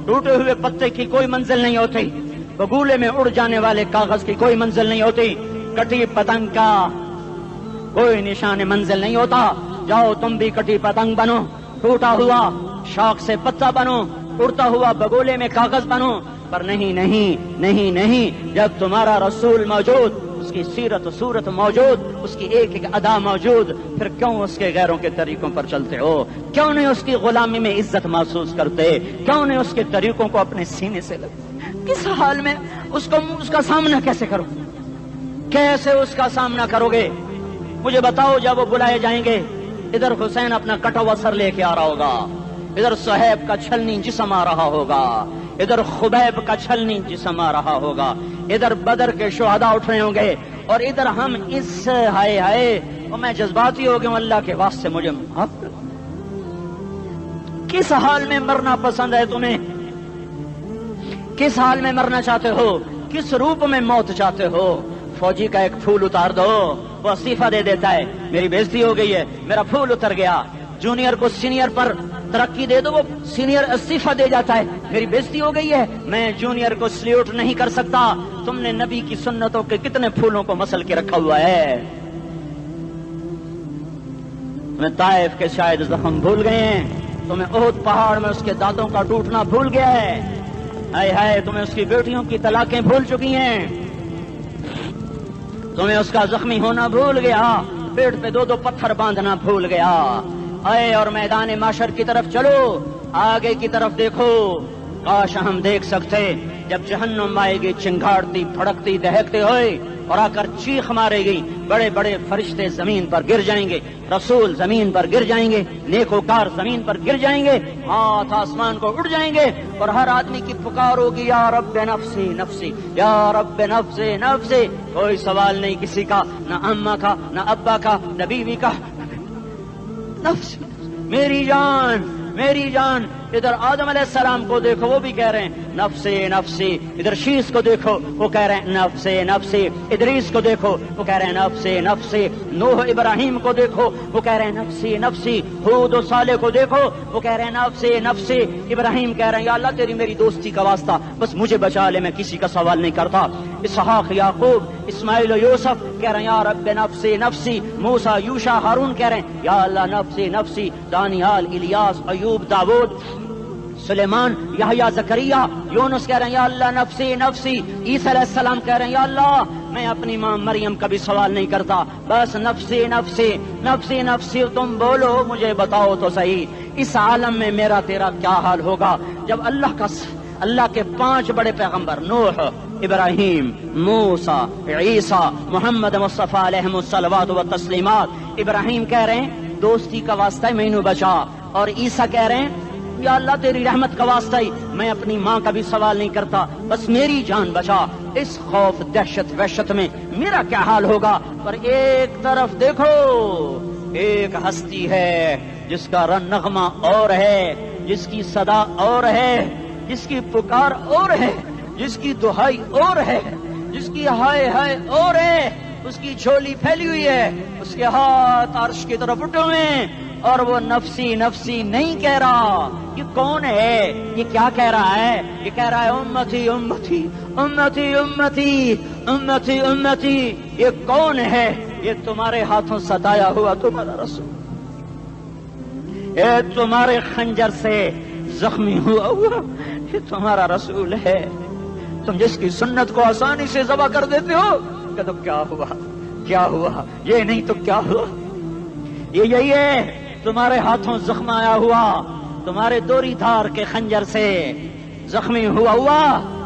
S1: ٹوٹے ہوئے پتے کی کوئی منزل نہیں ہوتی، بگولے میں اڑ جانے والے کاغذ کی کوئی منزل نہیں ہوتی، کٹی پتنگ کا کوئی نشان منزل نہیں ہوتا. جاؤ تم بھی کٹی پتنگ بنو، ٹوٹا ہوا شوق سے پتا بنو، اڑتا ہوا بگولے میں کاغذ بنو. پر نہیں نہیں نہیں نہیں، جب تمہارا رسول موجود، اس کی سیرت و صورت موجود، اس کی ایک ایک ادا موجود، پھر کیوں اس کے غیروں کے طریقوں پر چلتے ہو؟ کیوں نہیں اس کی غلامی میں عزت محسوس کرتے؟ کیوں نہیں اس کے طریقوں کو اپنے سینے سے لگتے؟ کس حال میں اس کا سامنا کیسے کرو؟ کیسے اس کا سامنا کرو گے؟ مجھے بتاؤ. جب وہ بلائے جائیں گے، ادھر حسین اپنا کٹا ہوا سر لے کے آ رہا ہوگا، ادھر صہیب کا چھلنی جسم آ رہا ہوگا، ادھر خبیب کا چھلنی جسم آ رہا ہوگا، ادھر بدر کے شہداء اٹھ رہے ہوں گے، اور ادھر ہم اس ہائے ہائے. اور میں جذباتی ہو گیا ہوں، اللہ کے واسطے مجھے معاف کر. کس حال میں مرنا پسند ہے تمہیں؟ کس حال میں مرنا چاہتے ہو؟ کس روپ میں موت چاہتے ہو؟ فوجی کا ایک پھول اتار دو، وہ استعفیٰ دے دیتا ہے، میری بےزتی ہو گئی ہے، میرا پھول اتر گیا. جونیئر کو سینئر پر ترقی دے دو، وہ سینئر استعفیٰ دے جاتا ہے، میری بےزتی ہو گئی ہے، میں جونیئر کو سلیوٹ نہیں کر سکتا. تم نے نبی کی سنتوں کے کتنے پھولوں کو مسل کے رکھا ہوا ہے. تمہیں طائف کے شاید زخم بھول گئے ہیں، تمہیں احد پہاڑ میں اس کے دانتوں کا ٹوٹنا بھول گیا ہے. ہائے ہائے، تمہیں اس کی بیٹیوں کی طلاقیں بھول چکی ہیں، تمہیں اس کا زخمی ہونا بھول گیا، پیٹ پہ 2 پتھر باندھنا بھول گیا. آئے اور میدان معاشر کی طرف چلو، آگے کی طرف دیکھو. کاش ہم دیکھ سکتے جب جہنم آئے گی چنگاڑتی بھڑکتی دہکتے ہوئے اور آ کر چیخ مارے گی، بڑے بڑے فرشتے زمین پر گر جائیں گے، رسول زمین پر گر جائیں گے، نیکوکار زمین پر گر جائیں گے، ہاتھ آسمان کو اڑ جائیں گے، اور ہر آدمی کی پکار ہوگی یا رب نفسی نفسی، یا رب نفسی نفسی. کوئی سوال نہیں کسی کا، نہ اماں کا، نہ ابا کا، نہ بیوی کا. نفس، میری جان میری جان. ادھر آدم علیہ السلام کو دیکھو، وہ بھی کہہ رہے ہیں نفسی نفسی. ادھر شیش کو دیکھو، وہ کہہ رہے ہیں نفسی نفسی. ادریس کو دیکھو، وہ کہہ رہے ہیں نفسی نفسی. نوح ابراہیم کو دیکھو، وہ کہہ رہے ہیں نفسی نفسی. ہود و صالح کو دیکھو، وہ کہہ رہے ہیں نفسی نفسی. ابراہیم کہہ رہے ہیں یا اللہ تیری میری دوستی کا واسطہ، بس مجھے بچا لے، میں کسی کا سوال نہیں کرتا. اسحاق یعقوب اسماعیل و یوسف کہہ رہے ہیں یا رب نفسی نفسی. موسیٰ یوشع ہارون کہہ رہے ہیں یا اللہ نفسی نفسی. دانیال الیاس ایوب داود سلیمان، یحییٰ، زکریا، یونس کہہ رہے ہیں یا اللہ نفسی نفسی، عیسیٰ علیہ السلام کہہ رہے ہیں یا اللہ میں اپنی ماں مریم کا بھی سوال نہیں کرتا، بس نفسی نفسی نفسی نفسی، تم بولو مجھے بتاؤ تو صحیح اس عالم میں میرا تیرا کیا حال ہوگا جب اللہ کے 5 بڑے پیغمبر نوح، ابراہیم، موسیٰ، عیسیٰ، محمد مصطفیٰ علیہ الصلوات و تسلیمات، ابراہیم کہہ رہے ہیں دوستی کا واسطہ ہے مینوں بچا، اور عیسیٰ کہہ رہے ہیں یا اللہ تیری رحمت کا واسطہ ہی میں اپنی ماں کا بھی سوال نہیں کرتا، بس میری جان بچا، اس خوف دہشت وحشت میں میرا کیا حال ہوگا۔ پر ایک طرف دیکھو، ایک ہستی ہے جس کا نغمہ اور ہے، جس کی صدا اور ہے، جس کی پکار اور ہے، جس کی دہائی اور ہے، جس کی ہائے ہائے اور ہے، اس کی جھولی پھیلی ہوئی ہے، اس کے ہاتھ عرش کی طرف اٹھے ہوئے ہیں، اور وہ نفسی نفسی نہیں کہہ رہا۔ یہ کون ہے؟ یہ کیا کہہ رہا ہے؟ یہ کہہ رہا ہے امتی امتی امتی امتی امتی امتی۔ یہ کون ہے؟ یہ تمہارے ہاتھوں ستایا ہوا تمہارا رسول، یہ تمہارے خنجر سے زخمی ہوا یہ تمہارا رسول ہے، تم جس کی سنت کو آسانی سے ذبح کر دیتے ہو کہ تو کیا ہوا کیا ہوا، یہ نہیں تو کیا ہوا، یہ یہی ہے تمہارے ہاتھوں زخم آیا ہوا، تمہارے دوری دھار کے خنجر سے زخمی ہوا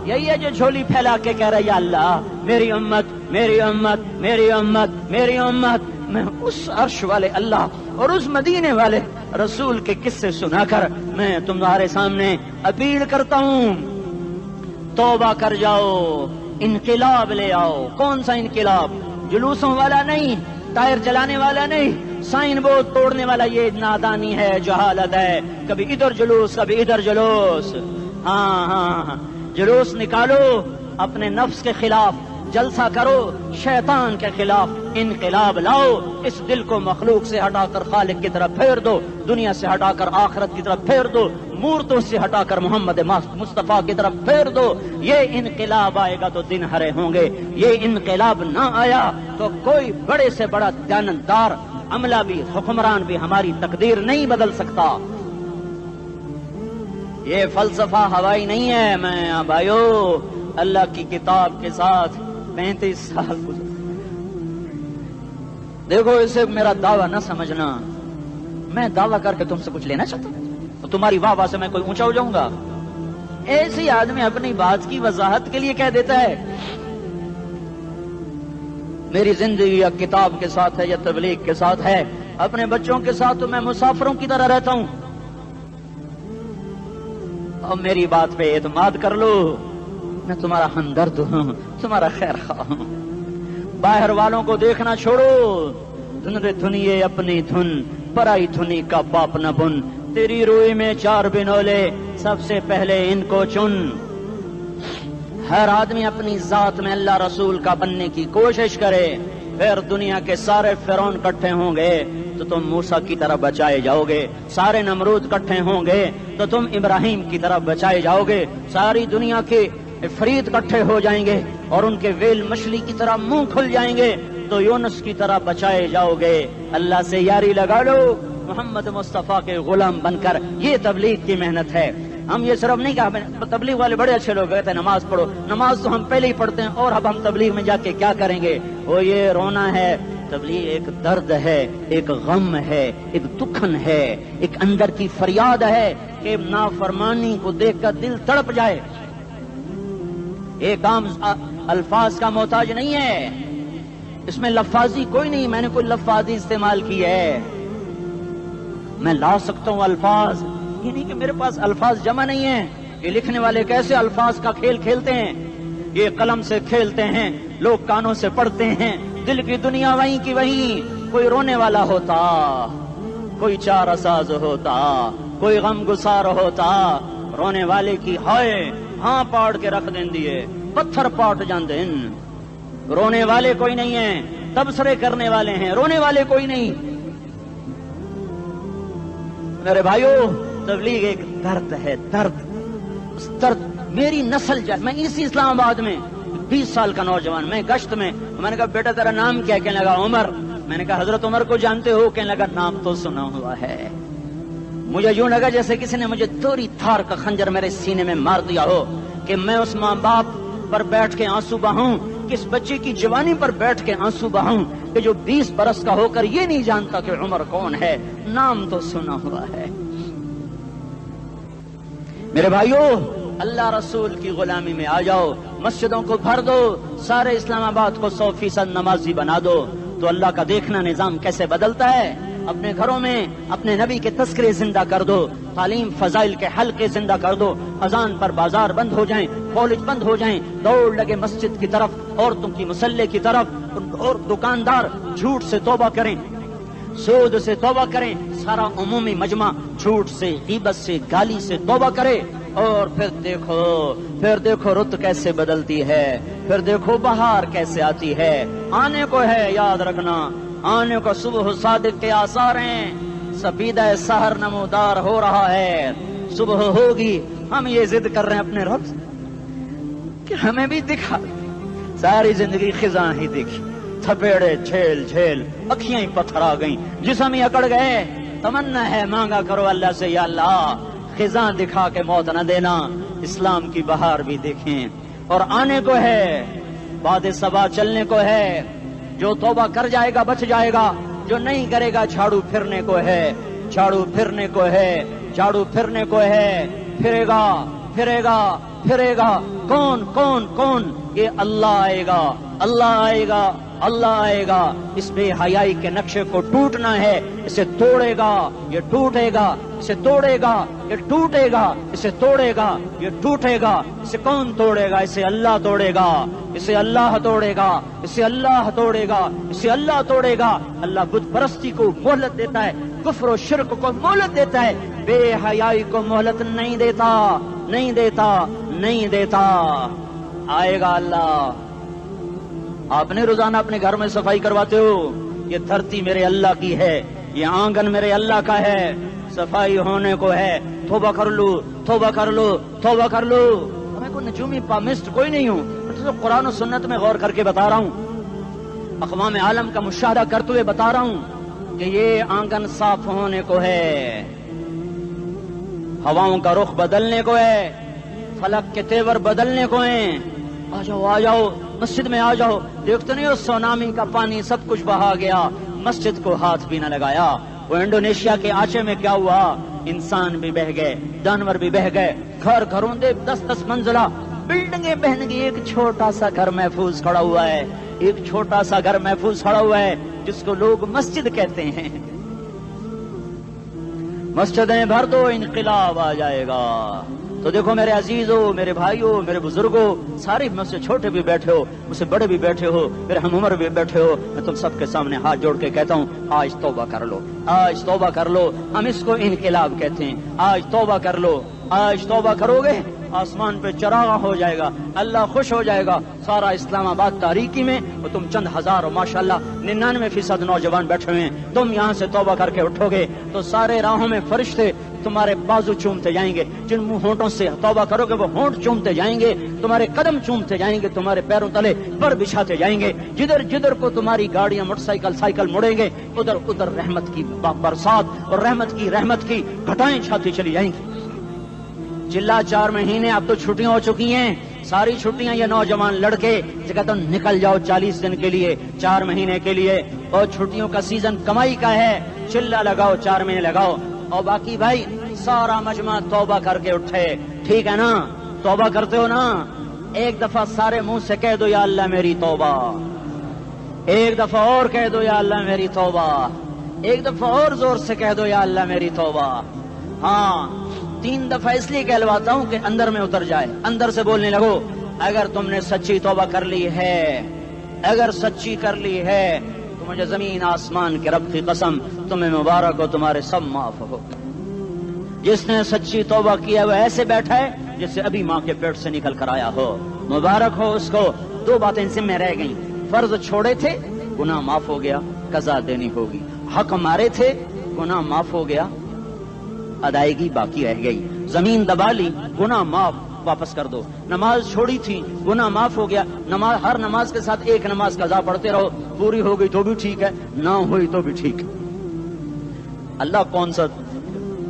S1: یہی ہے جو جھولی پھیلا کے کہہ رہا یا اللہ میری امت میری امت میری امت میری امت۔ میں اس عرش والے اللہ اور اس مدینے والے رسول کے قصے سنا کر میں تمہارے سامنے اپیل کرتا ہوں، توبہ کر جاؤ، انقلاب لے آؤ۔ کون سا انقلاب؟ جلوسوں والا نہیں، ٹائر جلانے والا نہیں، سائن بورڈ توڑنے والا، یہ نادانی ہے، جہالت ہے، کبھی ادھر جلوس کبھی ادھر جلوس۔ ہاں جلوس نکالو، اپنے نفس کے خلاف جلسہ کرو، شیطان کے خلاف انقلاب لاؤ، اس دل کو مخلوق سے ہٹا کر خالق کی طرف پھیر دو، دنیا سے ہٹا کر آخرت کی طرف پھیر دو، مورتوں سے ہٹا کر محمد مصطفیٰ کی طرف پھیر دو۔ یہ انقلاب آئے گا تو دن ہرے ہوں گے، یہ انقلاب نہ آیا تو کوئی بڑے سے بڑا دیانتدار عملہ بھی، حکمران بھی ہماری تقدیر نہیں بدل سکتا۔ یہ فلسفہ ہوائی نہیں ہے۔ میں بھائیو اللہ کی کتاب کے ساتھ 35 سال گزرے، دیکھو اسے میرا دعویٰ نہ سمجھنا، میں دعویٰ کر کے تم سے کچھ لینا چاہتا ہوں تو تمہاری واہ واہ سے میں کوئی اونچا ہو جاؤں گا؟ ایسی آدمی اپنی بات کی وضاحت کے لیے کہہ دیتا ہے میری زندگی یا کتاب کے ساتھ ہے یا تبلیغ کے ساتھ ہے، اپنے بچوں کے ساتھ تو میں مسافروں کی طرح رہتا ہوں، اور میری بات پہ اعتماد کر لو، میں تمہارا ہمدرد ہوں، تمہارا خیر خواہ ہوں۔ باہر والوں کو دیکھنا چھوڑو، دھن رے دھنیے اپنی دھن، پرائی دھنی کا پاپ نہ بن، تیری روئی میں 4 بنولے، سب سے پہلے ان کو چن۔ ہر آدمی اپنی ذات میں اللہ رسول کا بننے کی کوشش کرے، پھر دنیا کے سارے فرعون کٹھے ہوں گے تو تم موسیٰ کی طرح بچائے جاؤ گے، سارے نمرود کٹھے ہوں گے تو تم ابراہیم کی طرح بچائے جاؤ گے، ساری دنیا کے افریت کٹھے ہو جائیں گے اور ان کے ویل مچھلی کی طرح منہ کھل جائیں گے تو یونس کی طرح بچائے جاؤ گے۔ اللہ سے یاری لگا لو، محمد مصطفیٰ کے غلام بن کر، یہ تبلیغ کی محنت ہے۔ ہم یہ صرف نہیں کہا، تبلیغ والے بڑے اچھے لوگ کہتے ہیں نماز پڑھو، نماز تو ہم پہلے ہی پڑھتے ہیں، اور اب ہم تبلیغ میں جا کے کیا کریں گے؟ وہ یہ رونا ہے، تبلیغ ایک درد ہے، ایک غم ہے، ایک دکھن ہے، ایک اندر کی فریاد ہے کہ نافرمانی کو دیکھ کر دل تڑپ جائے۔ ایک عام الفاظ کا محتاج نہیں ہے، اس میں لفاظی کوئی نہیں، میں نے کوئی لفاظی استعمال کی ہے، میں لا سکتا ہوں الفاظ، یہ نہیں کہ میرے پاس الفاظ جمع نہیں ہیں۔ یہ لکھنے والے کیسے الفاظ کا کھیل کھیلتے ہیں، یہ قلم سے کھیلتے ہیں، لوگ کانوں سے پڑھتے ہیں، دل کی دنیا وہیں کی وہیں، کوئی رونے والا ہوتا، کوئی چارہ ساز ہوتا، کوئی غم گسار ہوتا، رونے والے کی ہائے ہاں پاڑ کے رکھ دیں دیے، پتھر پاٹ جاندے، رونے والے کوئی نہیں ہیں، تبصرے کرنے والے ہیں، رونے والے کوئی نہیں۔ میرے بھائیو تبلیغ ایک درد ہے، درد، اس درد میری نسل جائے۔ میں اسی اسلام آباد میں 20 سال کا نوجوان، میں گشت میں نے کہا بیٹا تیرا نام کیا؟ کہنے لگا عمر۔ میں نے کہا حضرت عمر کو جانتے ہو؟ کہنے لگا نام تو سنا ہوا ہے۔ مجھے یوں لگا جیسے کسی نے مجھے دوری تھار کا خنجر میرے سینے میں مار دیا ہو کہ میں اس ماں باپ پر بیٹھ کے آنسو بہاؤں، کس بچے کی جوانی پر بیٹھ کے آنسو بہاؤں کہ جو 20 برس کا ہو کر یہ نہیں جانتا کہ عمر کون ہے، نام تو سنا ہوا ہے۔ میرے بھائیو، اللہ رسول کی غلامی میں آ جاؤ، مسجدوں کو بھر دو، سارے اسلام آباد کو 100% نمازی بنا دو، تو اللہ کا دیکھنا نظام کیسے بدلتا ہے۔ اپنے گھروں میں اپنے نبی کے تذکرے زندہ کر دو، تعلیم فضائل کے حلقے زندہ کر دو، اذان پر بازار بند ہو جائیں، کالج بند ہو جائیں، دوڑ لگے مسجد کی طرف، عورتوں کی مصلے کی طرف، اور دکاندار جھوٹ سے توبہ کریں، سود سے توبہ کریں، سارا عمومی مجمع جھوٹ سے، غیبت سے، گالی سے توبہ کرے، اور پھر دیکھو رت کیسے بدلتی ہے، پھر دیکھو بہار کیسے آتی ہے۔ آنے کو ہے، یاد رکھنا، آنے کو صبح صادق کے آثار ہیں، سپیدہ سحر نمودار ہو رہا ہے، صبح ہوگی۔ ہم یہ ضد کر رہے ہیں اپنے رب کہ ہمیں بھی دکھا، ساری زندگی خزاں ہی دیکھی، تھپیڑے جھیل جھیل، اکھیاں ہی پتھر آ گئیں، جسم ہی اکڑ گئے۔ تمنا ہے مانگا کرو اللہ سے، یا اللہ خزاں دکھا کے موت نہ دینا، اسلام کی بہار بھی دیکھیں۔ اور آنے کو ہے، باد صبا چلنے کو ہے، جو توبہ کر جائے گا بچ جائے گا، جو نہیں کرے گا جھاڑو پھرنے کو ہے، جھاڑو پھرنے کو ہے، جھاڑو پھرنے کو ہے، پھرے گا پھرے گا پھرے گا۔ کون کون کون؟ یہ اللہ آئے گا، اللہ آئے گا، اللہ آئے گا۔ اس بے حیائی کے نقشے کو ٹوٹنا ہے، اسے توڑے گا، یہ ٹوٹے گا، اسے توڑے گا، یہ ٹوٹے گا، اسے توڑے گا، یہ ٹوٹے گا۔ اسے کون توڑے گا؟ اسے اللہ توڑے گا، اسے اللہ توڑے گا، اسے اللہ توڑے گا، اسے اللہ توڑے گا۔ اللہ بت پرستی کو مہلت دیتا ہے، کفر و شرک کو مہلت دیتا ہے، بے حیائی کو مہلت نہیں دیتا، نہیں دیتا، نہیں دیتا۔ آئے گا اللہ۔ آپ نے روزانہ اپنے گھر میں صفائی کرواتے ہو، یہ دھرتی میرے اللہ کی ہے، یہ آنگن میرے اللہ کا ہے، صفائی ہونے کو ہے، توبہ کر لو، توبہ کر لو، توبہ کر لو۔ میں کوئی نجومی پامسٹ کوئی نہیں ہوں، میں قرآن و سنت میں غور کر کے بتا رہا ہوں، اقوام عالم کا مشاہدہ کرتے ہوئے بتا رہا ہوں کہ یہ آنگن صاف ہونے کو ہے، ہواؤں کا رخ بدلنے کو ہے، فلک کے تیور بدلنے کو ہیں۔ آ جاؤ آ جاؤ، مسجد میں آ جاؤ۔ دیکھتے نہیں ہو سونامی کا پانی سب کچھ بہا گیا، مسجد کو ہاتھ بھی نہ لگایا۔ وہ انڈونیشیا کے آچے میں کیا ہوا؟ انسان بھی بہ گئے، جانور بھی بہ گئے، گھر گھروں دے 10-10 منزلہ بلڈنگیں بہن گئی، ایک چھوٹا سا گھر محفوظ کھڑا ہوا ہے، ایک چھوٹا سا گھر محفوظ کھڑا ہوا ہے جس کو لوگ مسجد کہتے ہیں۔ مسجدیں بھر دو، انقلاب آ جائے گا۔ تو دیکھو میرے عزیزو، میرے بھائیو، میرے بزرگوں، سارے مجھ سے چھوٹے بھی بیٹھے ہو، مجھ سے بڑے بھی بیٹھے ہو، میرے ہم عمر بھی بیٹھے ہو، میں تم سب کے سامنے ہاتھ جوڑ کے کہتا ہوں، آج توبہ کر لو، آج توبہ کر لو۔ ہم اس کو انقلاب کہتے ہیں۔ آج توبہ کر لو، آج توبہ کرو گے، آسمان پہ چراغ ہو جائے گا، اللہ خوش ہو جائے گا۔ سارا اسلام آباد تاریکی میں اور تم چند ہزار اور ماشاءاللہ 99% نوجوان بیٹھے ہوئے ہیں، تم یہاں سے توبہ کر کے اٹھو گے تو سارے راہوں میں فرشتے تمہارے بازو چومتے جائیں گے، جن منہ ہونٹوں سے توبہ کرو گے وہ ہونٹ چومتے جائیں گے، تمہارے قدم چومتے جائیں گے، تمہارے پیروں تلے پر بچھاتے جائیں گے، جدھر جدھر کو تمہاری گاڑیاں موٹر سائیکل مڑیں گے، ادھر ادھر رحمت کی برسات اور رحمت کی گھٹائیں چھاتی چلی جائیں گی۔ چلا 4 مہینے، اب تو چھٹیاں ہو چکی ہیں، ساری چھٹیاں یہ نوجوان لڑکے جگہ تو نکل جاؤ 40 دن کے لیے، 4 مہینے کے لیے، اور چھٹیوں کا سیزن کمائی کا ہے، چلا لگاؤ، 4 مہینے لگاؤ، اور باقی بھائی سارا مجمع توبہ کر کے اٹھے، ٹھیک ہے نا؟ توبہ کرتے ہو نا؟ ایک دفعہ سارے منہ سے کہہ دو یا اللہ میری توبہ، ایک دفعہ اور کہہ دو یا اللہ میری توبہ، ایک دفعہ اور زور سے کہہ دو یا اللہ میری توبہ۔ ہاں 3 دفعہ اس لیے کہلواتا ہوں کہ اندر میں اتر جائے، اندر سے بولنے لگو۔ اگر تم نے سچی توبہ کر لی ہے، اگر سچی کر لی ہے تو مجھے زمین آسمان کے رب کی قسم تمہیں مبارک ہو، تمہارے سب معاف ہو۔ جس نے سچی توبہ کیا وہ ایسے بیٹھا ہے جس سے ابھی ماں کے پیٹ سے نکل کر آیا ہو، مبارک ہو اس کو۔ 2 باتیں ذمہ رہ گئیں، فرض چھوڑے تھے، گناہ معاف ہو گیا، قضا دینی ہوگی، حق مارے تھے، گناہ معاف ہو گیا، ادائیگی باقی رہ گئی، زمین دبا لی، گناہ معاف، واپس کر دو، نماز چھوڑی تھی، گناہ معاف ہو گیا، نماز ہر نماز کے ساتھ ایک نماز قضا پڑھتے رہو، پوری ہو گئی تو بھی ٹھیک ہے، نہ ہوئی تو بھی ٹھیک ہے۔ اللہ کون سا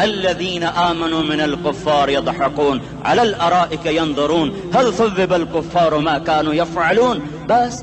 S1: الذين آمنوا من الكفار يضحكون على الأرائك ينظرون هل ثوب الكفار ما كانوا يفعلون. بس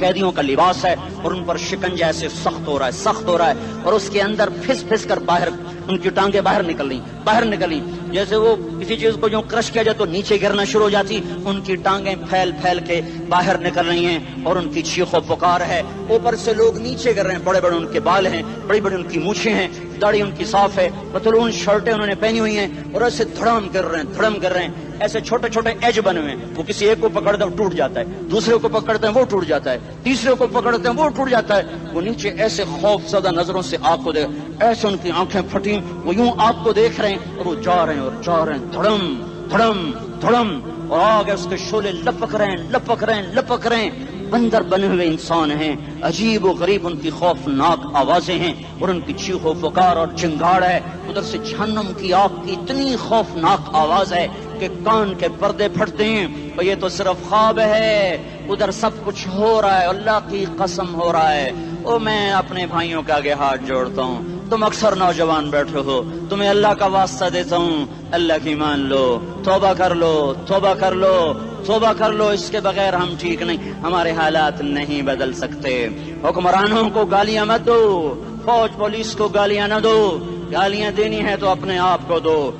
S1: قیدیوں کا لباس ہے اور ان پر شکنجہ ایسے سخت ہو رہا ہے اور اس کے اندر پھس پھس کر باہر ان کی ٹانگیں باہر نکل رہی جیسے وہ کسی چیز کو جو کرش کیا جائے تو نیچے گرنا شروع ہو جاتی، ان کی ٹانگیں پھیل پھیل کے باہر نکل رہی ہیں اور ان کی چیخ و پکار ہے۔ اوپر سے لوگ نیچے گر رہے ہیں، بڑے بڑے ان کے بال ہیں، بڑی بڑی ان کی مونچھیں ہیں، داڑھی ان کی صاف ہے، پتلون شرٹیں انہوں نے پہنی ہوئی ہیں اور ایسے دھڑم گر رہے ہیں، ایسے چھوٹے چھوٹے ایج بنے ہوئے ہیں۔ وہ کسی ایک کو پکڑتے ہیں ٹوٹ جاتا ہے، دوسرے کو پکڑتے ہیں وہ ٹوٹ جاتا ہے، تیسرے کو پکڑتے ہیں وہ ٹوٹ جاتا ہے۔ وہ نیچے ایسے خوف زدہ نظروں سے آگ کو دیکھ، ایسے ان کی آنکھیں پھٹی، وہ یوں آگ کو دیکھ رہے ہیں اور وہ جا رہے ہیں دھڑم دھڑم دھڑم، اور آگے اس کے شعلے لپک رہے ہیں۔ بندر بنے ہوئے انسان ہیں، عجیب و غریب ان کی خوفناک آوازیں ہیں اور ان کی چیخ و پکار اور چنگاڑ ہے۔ ادھر سے جہنم کی آگ کی اتنی خوفناک آواز ہے کہ کان کے پردے پھٹتے ہیں، اور یہ تو صرف خواب ہے، ادھر سب کچھ ہو رہا ہے، اللہ کی قسم ہو رہا ہے۔ او میں اپنے بھائیوں کے آگے ہاتھ جوڑتا ہوں، تم اکثر نوجوان بیٹھے ہو، تمہیں اللہ کا واسطہ دیتا ہوں، اللہ کی مان لو، توبہ کر لو، اس کے بغیر ہم ٹھیک نہیں، ہمارے حالات نہیں بدل سکتے۔ حکمرانوں کو گالیاں مت دو، فوج پولیس کو گالیاں نہ دو، گالیاں دینی ہے تو اپنے آپ کو دو۔